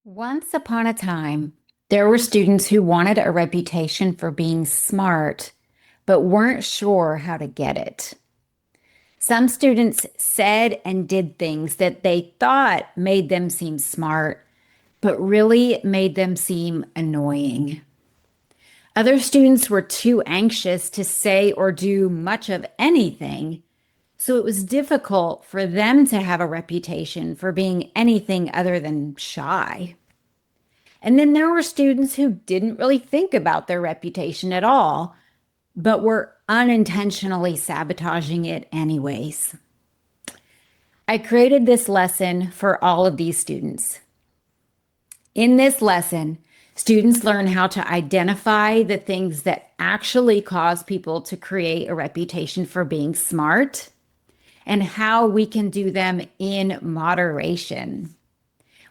Once upon a time, there were students who wanted a reputation for being smart, but weren't sure how to get it. Some students said and did things that they thought made them seem smart, but really made them seem annoying. Other students were too anxious to say or do much of anything, so it was difficult for them to have a reputation for being anything other than shy. And then there were students who didn't really think about their reputation at all, but were unintentionally sabotaging it anyways. I created this lesson for all of these students. In this lesson, students learn how to identify the things that actually cause people to create a reputation for being smart and how we can do them in moderation.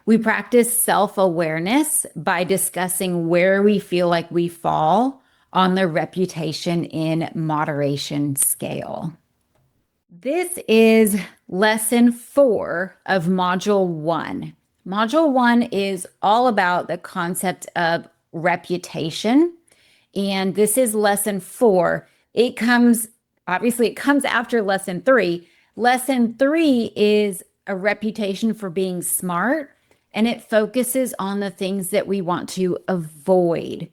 We practice self-awareness by discussing where we feel like we fall on the reputation in moderation scale. This is lesson 4 of module 1. Module 1 is all about the concept of reputation, and this is lesson 4. It comes after lesson 3. Lesson 3 is a reputation for being smart, and it focuses on the things that we want to avoid.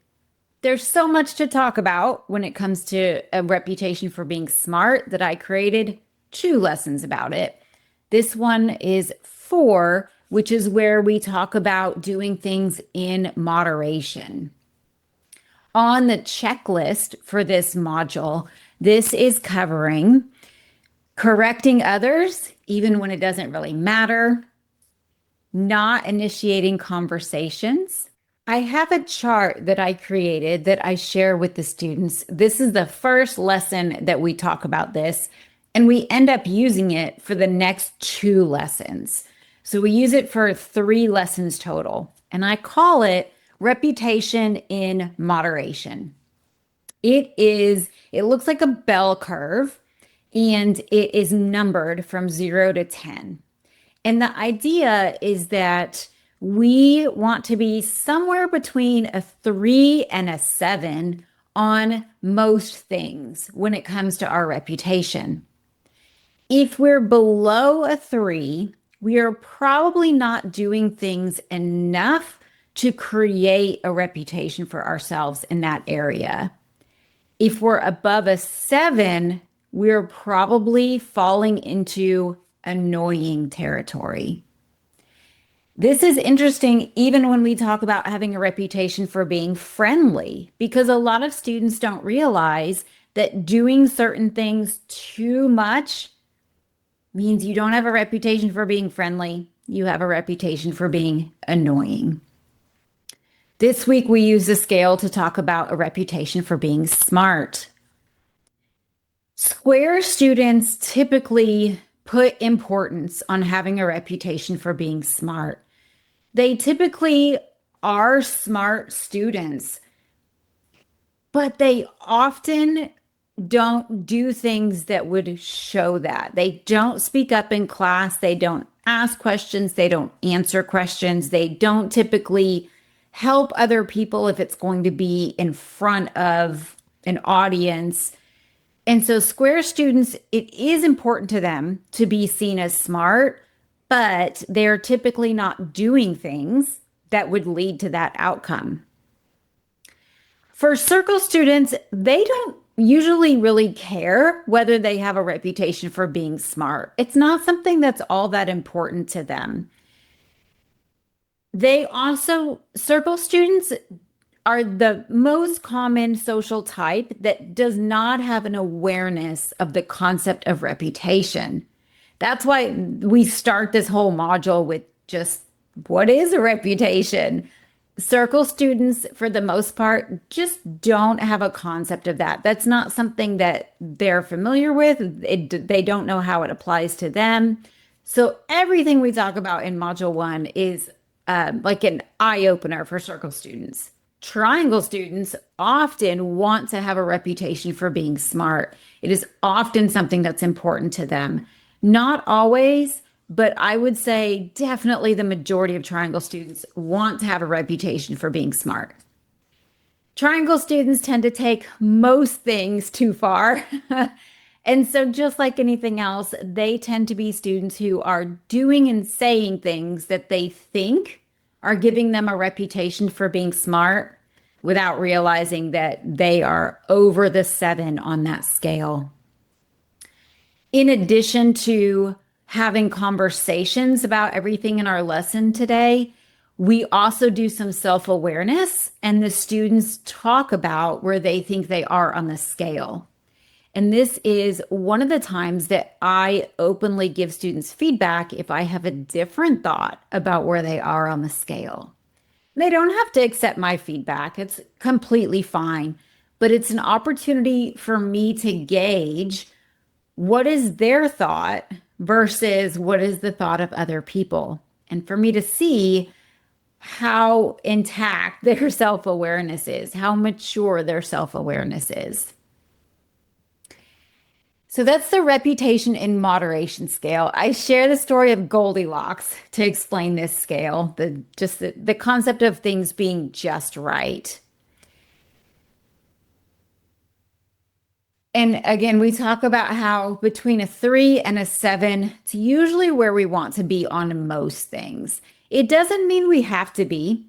There's so much to talk about when it comes to a reputation for being smart that I created 2 lessons about it. This one is 4, which is where we talk about doing things in moderation. On the checklist for this module, this is covering correcting others, even when it doesn't really matter, not initiating conversations. I have a chart that I created that I share with the students. This is the first lesson that we talk about this, and we end up using it for the next 2 lessons. So we use it for 3 lessons total, and I call it reputation in moderation. It looks like a bell curve, and it is numbered from 0 to 10. And the idea is that we want to be somewhere between a 3 and a 7 on most things when it comes to our reputation. If we're below a 3, we are probably not doing things enough to create a reputation for ourselves in that area. If we're above a 7, we're probably falling into annoying territory. This is interesting even when we talk about having a reputation for being friendly, because a lot of students don't realize that doing certain things too much means you don't have a reputation for being friendly. You have a reputation for being annoying. This week, we use the scale to talk about a reputation for being smart. Square students typically put importance on having a reputation for being smart. They typically are smart students, but they often don't do things that would show that. They don't speak up in class. They don't ask questions. They don't answer questions. They don't typically help other people if it's going to be in front of an audience. And so square students, it is important to them to be seen as smart, but they're typically not doing things that would lead to that outcome. For circle students, they don't usually really care whether they have a reputation for being smart. It's not something that's all that important to them. Circle students are the most common social type that does not have an awareness of the concept of reputation. That's why we start this whole module with just what is a reputation? Circle students, for the most part, just don't have a concept of that. That's not something that they're familiar with. They don't know how it applies to them. So everything we talk about in module 1 is like an eye-opener for circle students. Triangle students often want to have a reputation for being smart. It is often something that's important to them. Not always, but I would say definitely the majority of triangle students want to have a reputation for being smart. Triangle students tend to take most things too far. And so, just like anything else, they tend to be students who are doing and saying things that they think are giving them a reputation for being smart without realizing that they are over the 7 on that scale. In addition to having conversations about everything in our lesson today, we also do some self awareness, and the students talk about where they think they are on the scale. And this is one of the times that I openly give students feedback if I have a different thought about where they are on the scale. They don't have to accept my feedback, it's completely fine. But it's an opportunity for me to gauge what is their thought versus what is the thought of other people. And for me to see how intact their self awareness is, how mature their self awareness is. So that's the reputation in moderation scale. I share the story of Goldilocks to explain this scale, the concept of things being just right. And again, we talk about how between a 3 and a 7, it's usually where we want to be on most things. It doesn't mean we have to be.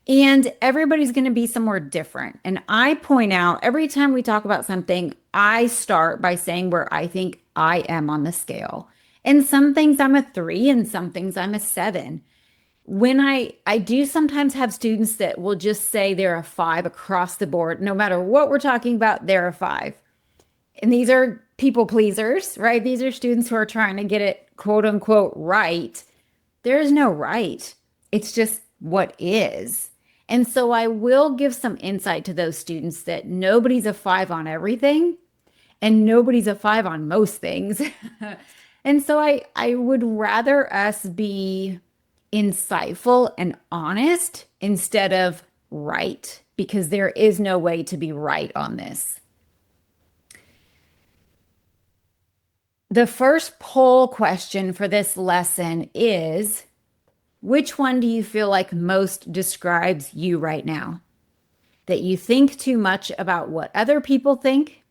And everybody's going to be somewhere different. And I point out every time we talk about something, I start by saying where I think I am on the scale. And some things I'm a 3 and some things I'm a 7. When I do sometimes have students that will just say they're a 5 across the board, no matter what we're talking about, they're a 5. And these are people pleasers, right? These are students who are trying to get it quote unquote right. There is no right. It's just what is. And so I will give some insight to those students that nobody's a 5 on everything and nobody's a 5 on most things. And so I would rather us be insightful and honest instead of right, because there is no way to be right on this. The first poll question for this lesson is, which one do you feel like most describes you right now? That you think too much about what other people think,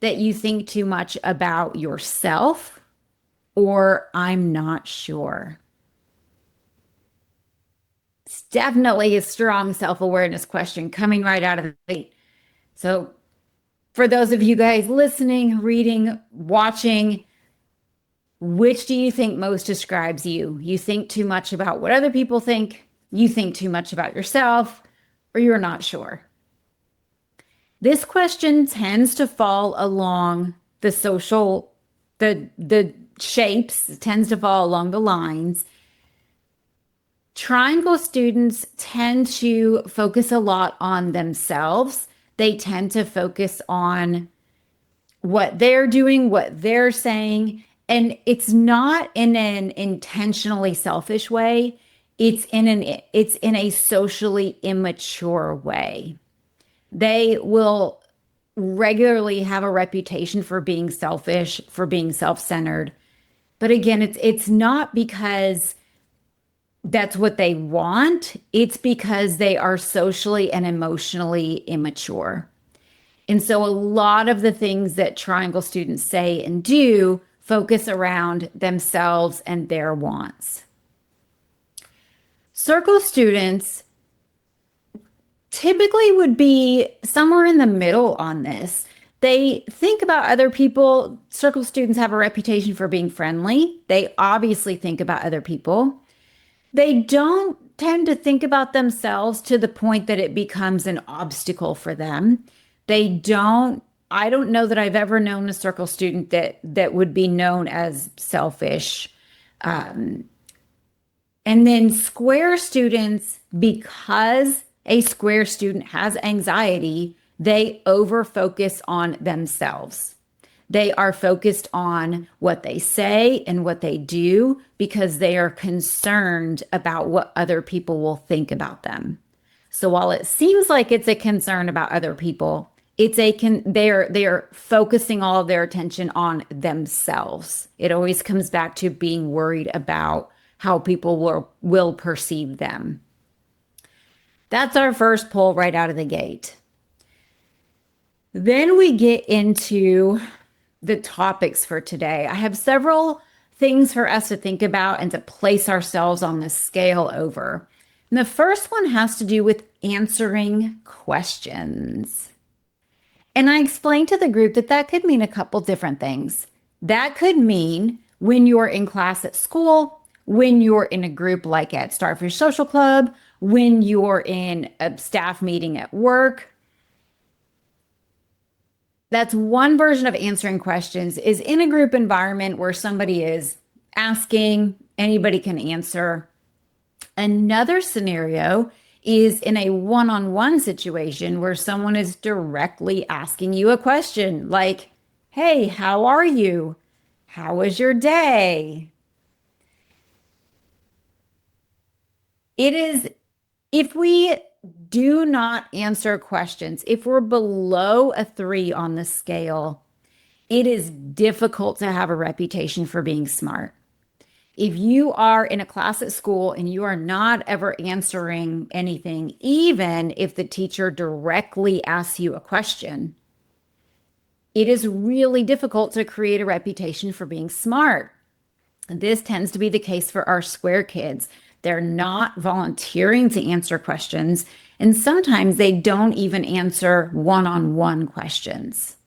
that you think too much about yourself, or I'm not sure. It's definitely a strong self-awareness question coming right out of the gate. So for those of you guys listening, reading, watching, which do you think most describes you? You think too much about what other people think, you think too much about yourself, or you're not sure. This question tends to fall along the social, the shapes, it tends to fall along the lines. Triangle students tend to focus a lot on themselves. They tend to focus on what they're doing, what they're saying, and it's not in an intentionally selfish way. It's in a socially immature way. They will regularly have a reputation for being selfish, for being self-centered. But again, it's not because that's what they want. It's because they are socially and emotionally immature. And so a lot of the things that triangle students say and do focus around themselves and their wants. Circle students typically would be somewhere in the middle on this. They think about other people. Circle students have a reputation for being friendly. They obviously think about other people. They don't tend to think about themselves to the point that it becomes an obstacle for them. I don't know that I've ever known a circle student that would be known as selfish. And then square students, because a square student has anxiety, they over focus on themselves. They are focused on what they say and what they do because they are concerned about what other people will think about them. So while it seems like it's a concern about other people, They're focusing all of their attention on themselves. It always comes back to being worried about how people will perceive them. That's our first pull right out of the gate. Then we get into the topics for today. I have several things for us to think about and to place ourselves on the scale over. And the first one has to do with answering questions. And I explained to the group that that could mean a couple different things. That could mean when you're in class at school, when you're in a group like at Starfish Social Club, when you're in a staff meeting at work. That's one version of answering questions, is in a group environment where somebody is asking, anybody can answer. Another scenario is in a one-on-one situation where someone is directly asking you a question like, hey, how are you? How was your day? It is, if we do not answer questions, if we're below a 3 on the scale, it is difficult to have a reputation for being smart. If you are in a class at school and you are not ever answering anything, even if the teacher directly asks you a question, it is really difficult to create a reputation for being smart. This tends to be the case for our square kids. They're not volunteering to answer questions, and sometimes they don't even answer one-on-one questions.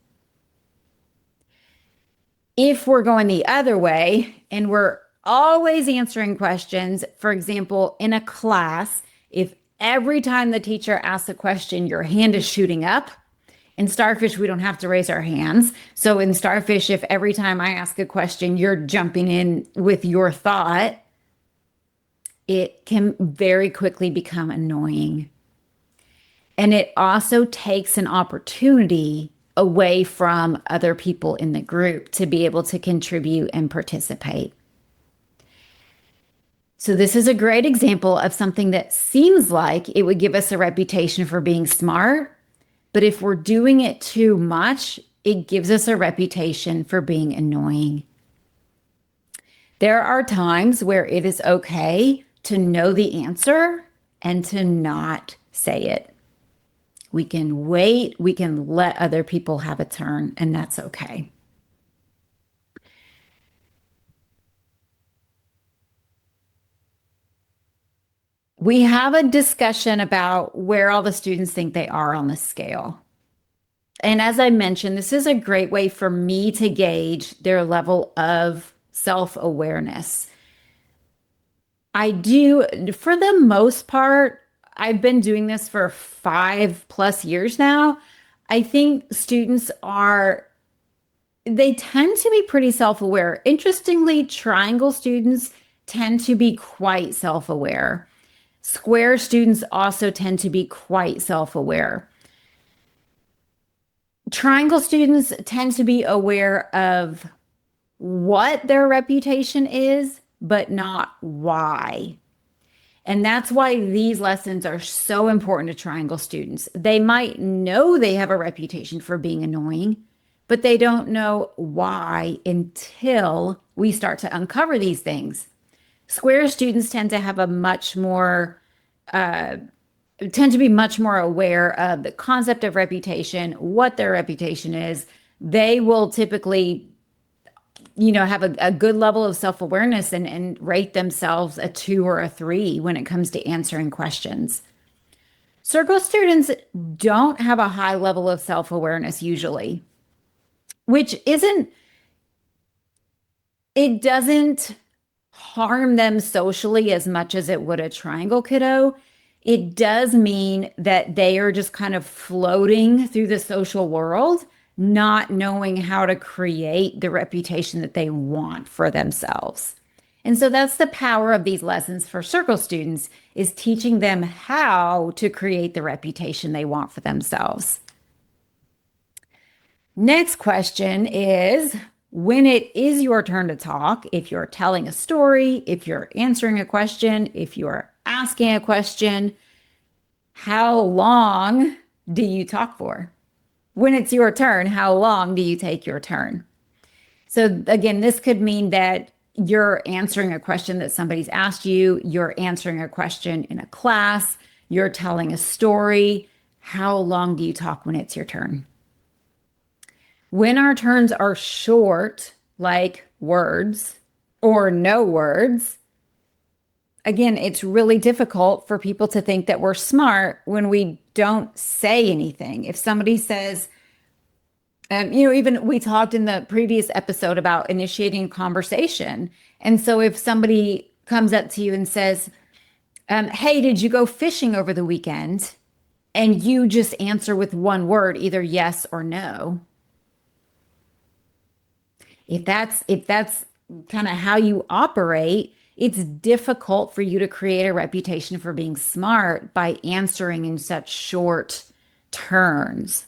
If we're going the other way and we're always answering questions, for example, in a class, if every time the teacher asks a question, your hand is shooting up. In Starfish, we don't have to raise our hands. So in Starfish, if every time I ask a question, you're jumping in with your thought, it can very quickly become annoying. And it also takes an opportunity away from other people in the group to be able to contribute and participate. So this is a great example of something that seems like it would give us a reputation for being smart, but if we're doing it too much, it gives us a reputation for being annoying. There are times where it is okay to know the answer and to not say it. We can wait, we can let other people have a turn, and that's okay. We have a discussion about where all the students think they are on the scale. And as I mentioned, this is a great way for me to gauge their level of self-awareness. I do, for the most part, I've been doing this for 5+ years now. I think students they tend to be pretty self-aware. Interestingly, triangle students tend to be quite self-aware. Square students also tend to be quite self-aware. Triangle students tend to be aware of what their reputation is, but not why. And that's why these lessons are so important to triangle students. They might know they have a reputation for being annoying, but they don't know why until we start to uncover these things. Square students tend to have tend to be much more aware of the concept of reputation, what their reputation is. They will typically have a good level of self-awareness and rate themselves a 2 or a 3 when it comes to answering questions. Circle students don't have a high level of self-awareness usually, it doesn't harm them socially as much as it would a triangle kiddo. It does mean that they are just kind of floating through the social world, not knowing how to create the reputation that they want for themselves. And so that's the power of these lessons for circle students, is teaching them how to create the reputation they want for themselves. Next question is, when it is your turn to talk, if you're telling a story, if you're answering a question, if you're asking a question, how long do you talk for? when it's your turn, how long do you take your turn? So again, this could mean that you're answering a question that somebody's asked you, you're answering a question in a class, you're telling a story. How long do you talk when it's your turn? When our turns are short, like words or no words, again, it's really difficult for people to think that we're smart when we don't say anything. If somebody says, even we talked in the previous episode about initiating a conversation. And so if somebody comes up to you and says, hey, did you go fishing over the weekend? And you just answer with one word, either yes or no. If that's kind of how you operate, it's difficult for you to create a reputation for being smart by answering in such short turns.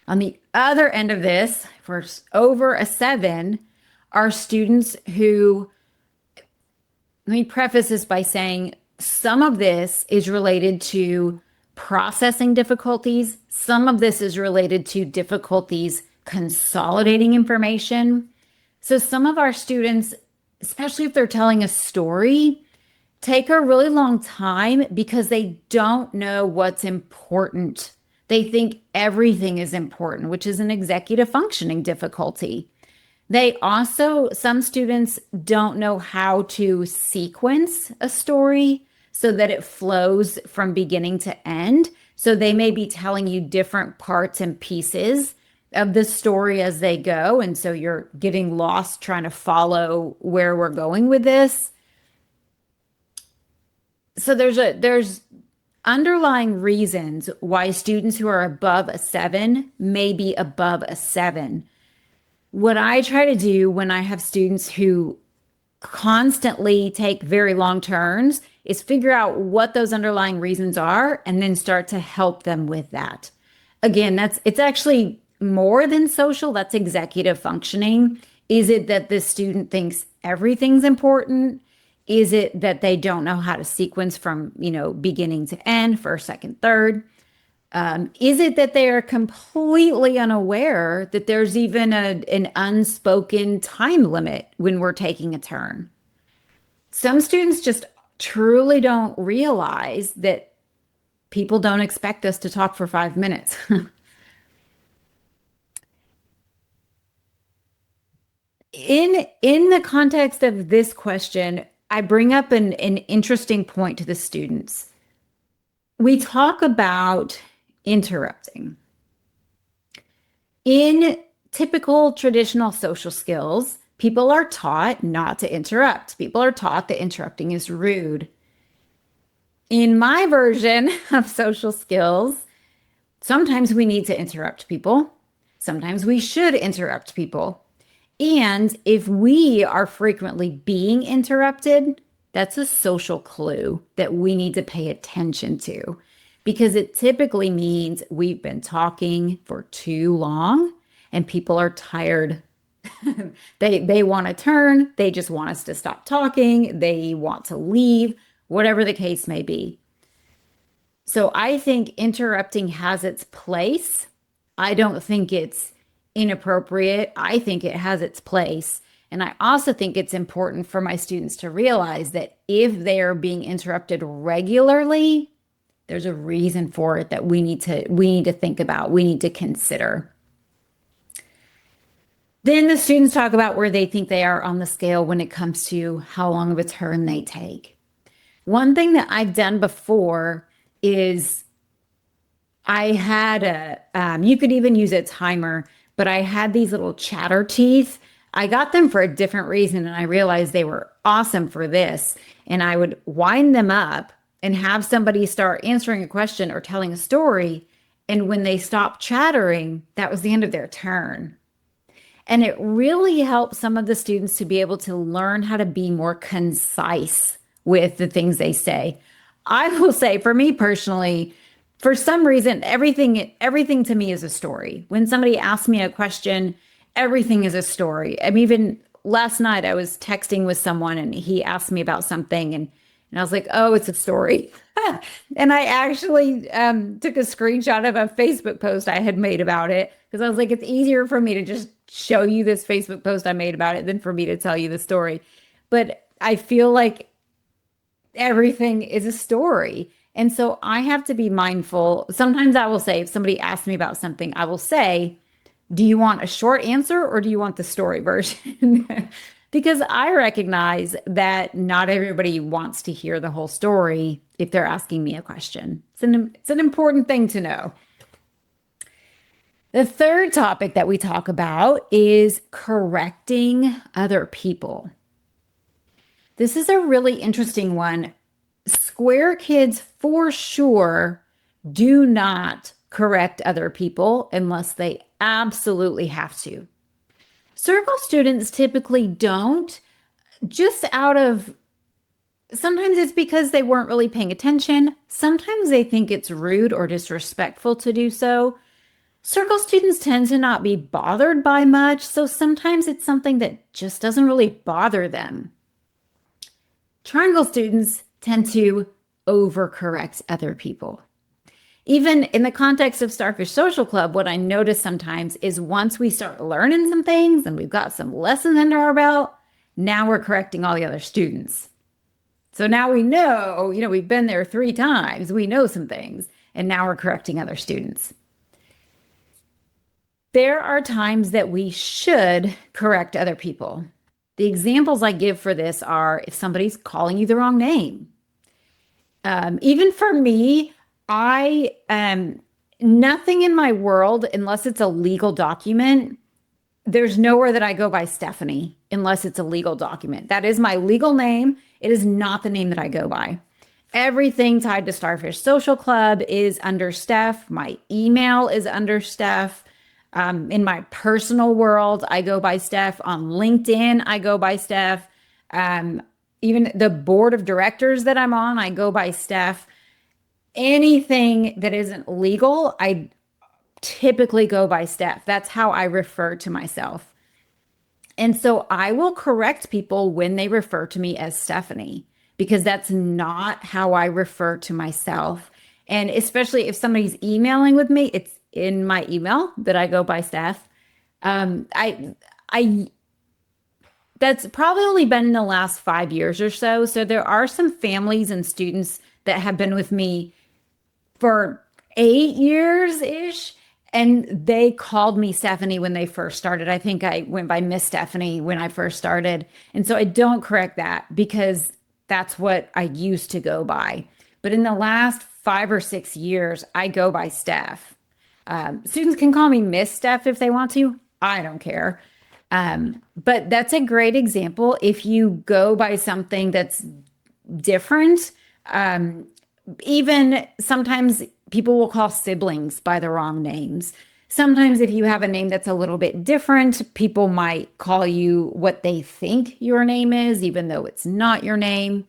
On the other end of this, for over a 7, are students who, let me preface this by saying some of this is related to processing difficulties. Some of this is related to difficulties consolidating information. So some of our students, especially if they're telling a story, take a really long time because they don't know what's important. They think everything is important, which is an executive functioning difficulty. Some students don't know how to sequence a story so that it flows from beginning to end. So they may be telling you different parts and pieces of the story as they go. And so you're getting lost trying to follow where we're going with this. So there's underlying reasons why students who are above a 7 may be above a 7. What I try to do when I have students who constantly take very long turns is figure out what those underlying reasons are and then start to help them with that. Again, it's actually more than social, that's executive functioning. Is it that the student thinks everything's important? Is it that they don't know how to sequence from, beginning to end, first, second, third? Is it that they are completely unaware that there's even an unspoken time limit when we're taking a turn? Some students just truly don't realize that people don't expect us to talk for 5 minutes. In the context of this question, I bring up an interesting point to the students. We talk about interrupting. In typical traditional social skills, people are taught not to interrupt. People are taught that interrupting is rude. In my version of social skills, sometimes we need to interrupt people. Sometimes we should interrupt people. And if we are frequently being interrupted, that's a social clue that we need to pay attention to because it typically means we've been talking for too long and people are tired. They want to turn, they just want us to stop talking, they want to leave, whatever the case may be. So I think interrupting has its place. I don't think it's inappropriate. I think it has its place. And I also think it's important for my students to realize that if they are being interrupted regularly, there's a reason for it that we need to think about, we need to consider. Then the students talk about where they think they are on the scale when it comes to how long of a turn they take. One thing that I've done before is I had you could even use a timer, but I had these little chatter teeth. I got them for a different reason, and I realized they were awesome for this. And I would wind them up and have somebody start answering a question or telling a story. And when they stopped chattering, that was the end of their turn. And it really helped some of the students to be able to learn how to be more concise with the things they say. I will say, for me personally, for some reason, everything to me is a story. When somebody asks me a question, everything is a story. I mean, even last night I was texting with someone and he asked me about something and And I was like, oh, it's a story. And I actually took a screenshot of a Facebook post I had made about it because I was like, it's easier for me to just show you this Facebook post I made about it than for me to tell you the story. But I feel like everything is a story. And so I have to be mindful. Sometimes I will say, if somebody asks me about something, I will say, do you want a short answer or do you want the story version? Because I recognize that not everybody wants to hear the whole story if they're asking me a question. It's an important thing to know. The third topic that we talk about is correcting other people. This is a really interesting one. Square kids for sure do not correct other people unless they absolutely have to. Circle students typically don't, just out of sometimes it's because they weren't really paying attention. Sometimes they think it's rude or disrespectful to do so. Circle students tend to not be bothered by much, so sometimes it's something that just doesn't really bother them. Triangle students tend to overcorrect other people. Even in the context of Starfish Social Club, what I notice sometimes is once we start learning some things and we've got some lessons under our belt, now we're correcting all the other students. So now we know, we've been there 3 times, we know some things, and now we're correcting other students. There are times that we should correct other people. The examples I give for this are if somebody's calling you the wrong name. Even for me, I nothing in my world, unless it's a legal document, there's nowhere that I go by Stephanie unless it's a legal document. That is my legal name. It is not the name that I go by. Everything tied to Starfish Social Club is under Steph. My email is under Steph. In my personal world, I go by Steph. On LinkedIn, I go by Steph. Even the board of directors that I'm on, I go by Steph. Anything that isn't legal, I typically go by Steph. That's how I refer to myself. And so I will correct people when they refer to me as Stephanie, because that's not how I refer to myself. And especially if somebody's emailing with me, it's in my email that I go by Steph. I that's probably only been in the last 5 years or so. So there are some families and students that have been with me for 8 years-ish. And they called me Stephanie when they first started. I think I went by Miss Stephanie when I first started. And so I don't correct that because that's what I used to go by. But in the last 5 or 6 years, I go by Steph. Students can call me Miss Steph if they want to. I don't care. But that's a great example. If you go by something that's different, even sometimes people will call siblings by the wrong names. Sometimes if you have a name that's a little bit different, people might call you what they think your name is, even though it's not your name.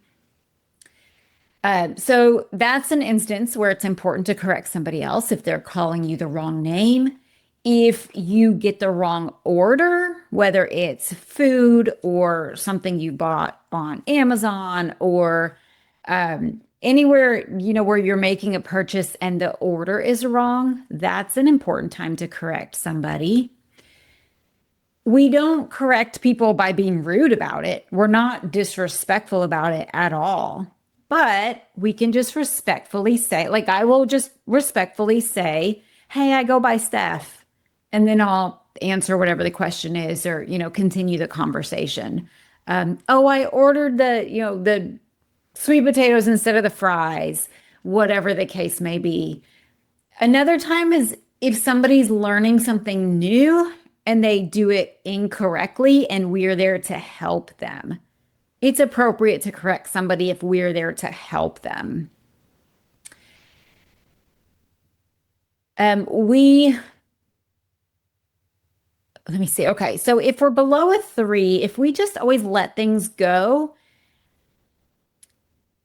So that's an instance where it's important to correct somebody else if they're calling you the wrong name. If you get the wrong order, whether it's food or something you bought on Amazon or anywhere, where you're making a purchase and the order is wrong, that's an important time to correct somebody. We don't correct people by being rude about it. We're not disrespectful about it at all. But we can just respectfully say, like, I will just respectfully say, hey, I go by Steph. And then I'll answer whatever the question is or, continue the conversation. Oh, I ordered the sweet potatoes instead of the fries, whatever the case may be. Another time is if somebody's learning something new and they do it incorrectly and we're there to help them. It's appropriate to correct somebody if we're there to help them. Let me see. Okay, so if we're below a 3, if we just always let things go,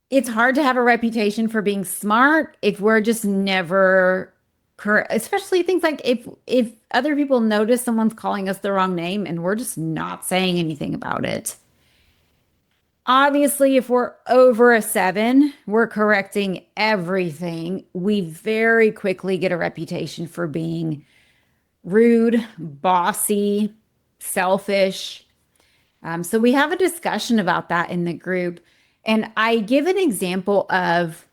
it's hard to have a reputation for being smart if we're just never correct, especially things like if other people notice someone's calling us the wrong name and we're just not saying anything about it. Obviously, if we're over a 7, we're correcting everything. We very quickly get a reputation for being rude, bossy, selfish. So we have a discussion about that in the group. And I give an example of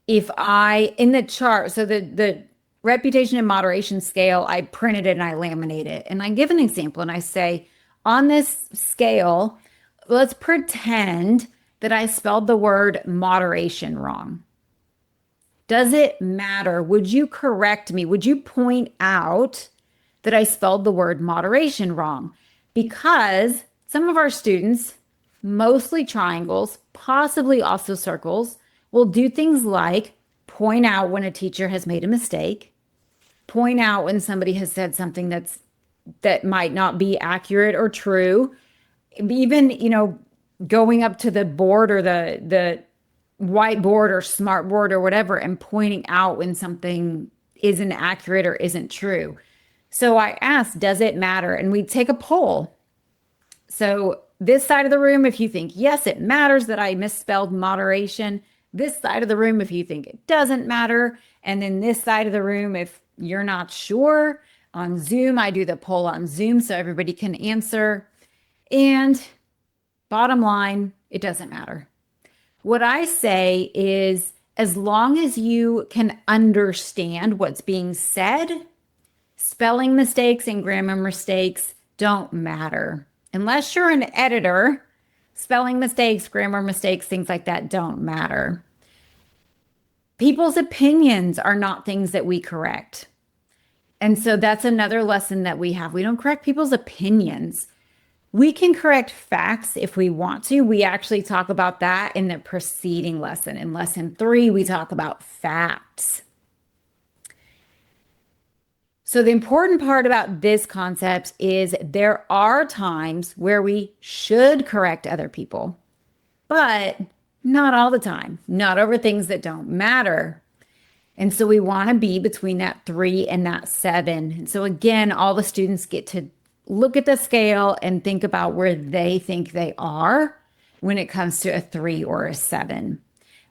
if I, in the chart, so the reputation and moderation scale, I printed it and I laminate it. And I give an example and I say, on this scale, let's pretend that I spelled the word moderation wrong. Does it matter? Would you correct me? Would you point out that I spelled the word moderation wrong? Because some of our students, mostly triangles, possibly also circles, will do things like point out when a teacher has made a mistake, point out when somebody has said something that might not be accurate or true, even, going up to the board or the whiteboard or smartboard or whatever and pointing out when something isn't accurate or isn't true. So I asked, does it matter? And we take a poll. So this side of the room, if you think, yes, it matters that I misspelled moderation. This side of the room, if you think it doesn't matter. And then this side of the room, if you're not sure. On Zoom, I do the poll on Zoom so everybody can answer. And bottom line, it doesn't matter. What I say is, as long as you can understand what's being said, spelling mistakes and grammar mistakes don't matter. Unless you're an editor, spelling mistakes, grammar mistakes, things like that don't matter. People's opinions are not things that we correct. And so that's another lesson that we have. We don't correct people's opinions. We can correct facts if we want to. We actually talk about that in the preceding lesson. In lesson 3, we talk about facts. So the important part about this concept is there are times where we should correct other people, but not all the time, not over things that don't matter. And so we want to be between that 3 and that 7. And so again, all the students get to look at the scale and think about where they think they are when it comes to a 3 or a 7.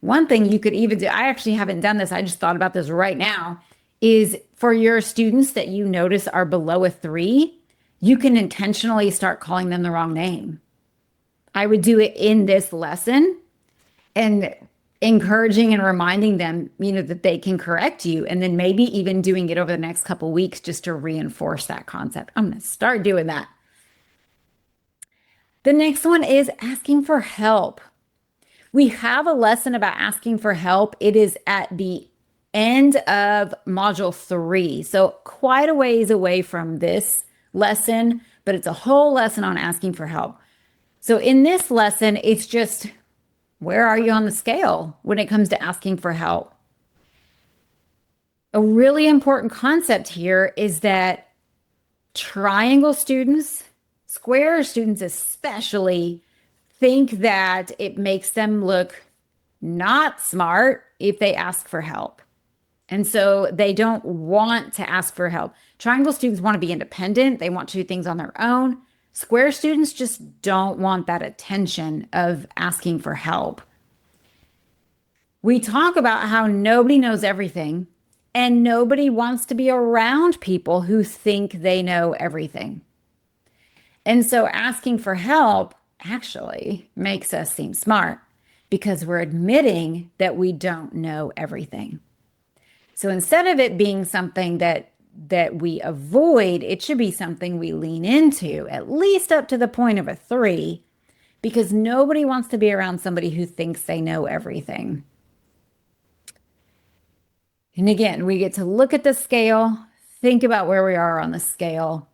One thing you could even do, I actually haven't done this, I just thought about this right now, is for your students that you notice are below a 3, you can intentionally start calling them the wrong name. I would do it in this lesson and encouraging and reminding them, that they can correct you, and then maybe even doing it over the next couple of weeks just to reinforce that concept. I'm going to start doing that. The next one is asking for help. We have a lesson about asking for help. It is at the end of module 3. So quite a ways away from this lesson, but it's a whole lesson on asking for help. So in this lesson, it's just, where are you on the scale when it comes to asking for help? A really important concept here is that triangle students, square students especially, think that it makes them look not smart if they ask for help. And so they don't want to ask for help. Triangle students want to be independent. They want to do things on their own. Square students just don't want that attention of asking for help. We talk about how nobody knows everything and nobody wants to be around people who think they know everything. And so asking for help actually makes us seem smart because we're admitting that we don't know everything. So instead of it being something that we avoid, it should be something we lean into, at least up to the point of a 3, because nobody wants to be around somebody who thinks they know everything. And again, we get to look at the scale, think about where we are on the scale.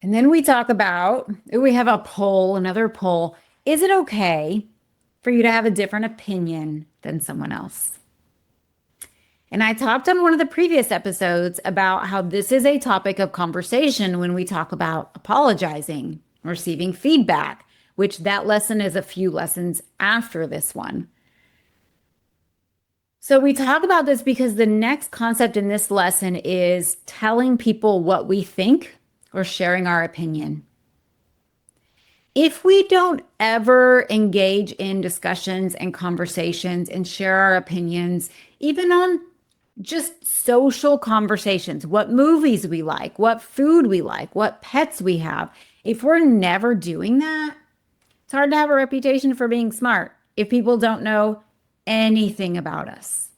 And then we talk about, we have a poll, another poll. Is it okay for you to have a different opinion than someone else? And I talked on one of the previous episodes about how this is a topic of conversation when we talk about apologizing, receiving feedback, which that lesson is a few lessons after this one. So we talk about this because the next concept in this lesson is telling people what we think or sharing our opinion. If we don't ever engage in discussions and conversations and share our opinions, even on just social conversations, what movies we like, what food we like, what pets we have, if we're never doing that, it's hard to have a reputation for being smart if people don't know anything about us.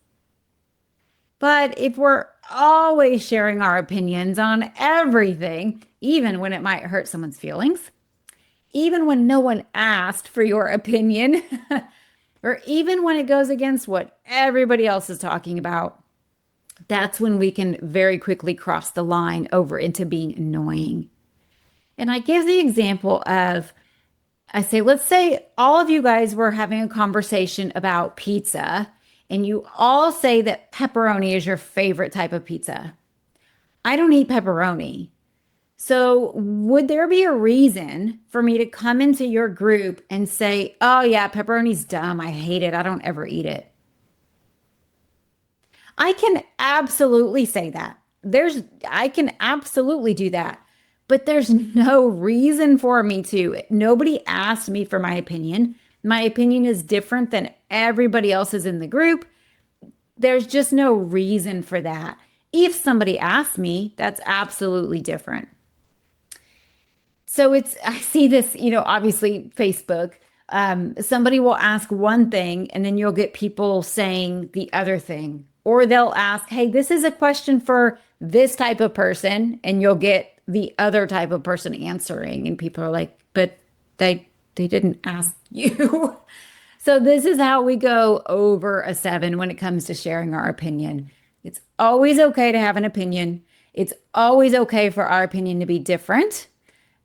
But if we're always sharing our opinions on everything, even when it might hurt someone's feelings, even when no one asked for your opinion, or even when it goes against what everybody else is talking about, that's when we can very quickly cross the line over into being annoying. And I give the example of, I say, let's say all of you guys were having a conversation about pizza, and you all say that pepperoni is your favorite type of pizza. I don't eat pepperoni. So, would there be a reason for me to come into your group and say, oh, yeah, pepperoni's dumb. I hate it. I don't ever eat it? I can absolutely say that. I can absolutely do that. But there's no reason for me to. Nobody asked me for my opinion. My opinion is different than everybody else's in the group. There's just no reason for that. If somebody asked me, that's absolutely different. So I see this, obviously Facebook. Somebody will ask one thing and then you'll get people saying the other thing. Or they'll ask, hey, this is a question for this type of person. And you'll get the other type of person answering. And people are like, but they didn't ask you. So this is how we go over a 7 when it comes to sharing our opinion. It's always okay to have an opinion. It's always okay for our opinion to be different.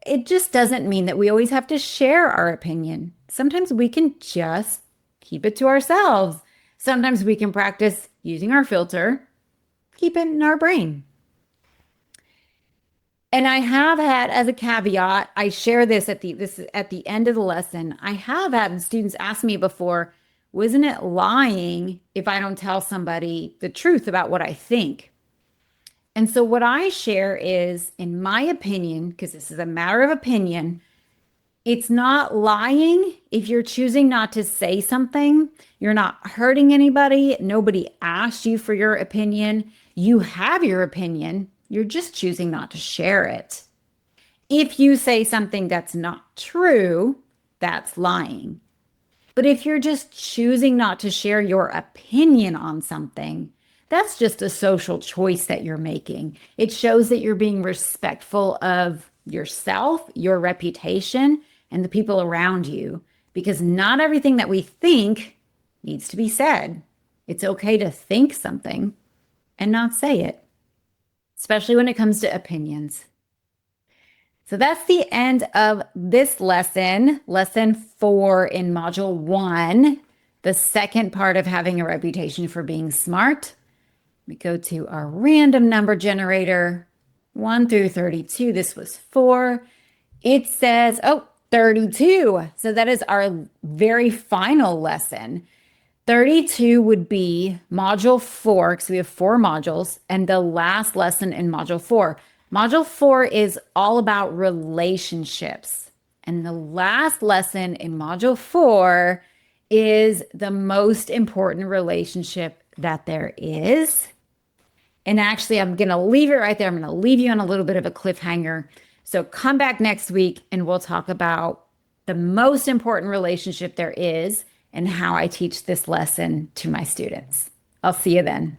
It just doesn't mean that we always have to share our opinion. Sometimes we can just keep it to ourselves. Sometimes we can practice using our filter, keep it in our brain. And I have had, as a caveat, I share this at the end of the lesson. I have had students ask me before, wasn't it lying if I don't tell somebody the truth about what I think? And so what I share is, in my opinion, because this is a matter of opinion, it's not lying if you're choosing not to say something. You're not hurting anybody. Nobody asked you for your opinion. You have your opinion. You're just choosing not to share it. If you say something that's not true, that's lying. But if you're just choosing not to share your opinion on something, that's just a social choice that you're making. It shows that you're being respectful of yourself, your reputation, and the people around you, because not everything that we think needs to be said. It's okay to think something and not say it, especially when it comes to opinions. So that's the end of this lesson, lesson 4 in module 1, the second part of having a reputation for being smart. We go to our random number generator, 1 through 32. This was 4. It says, 32. So that is our very final lesson. 32 would be module 4, because we have 4 modules, and the last lesson in module 4. Module 4 is all about relationships. And the last lesson in module 4 is the most important relationship that there is. And actually, I'm going to leave it right there. I'm going to leave you on a little bit of a cliffhanger. So come back next week and we'll talk about the most important relationship there is and how I teach this lesson to my students. I'll see you then.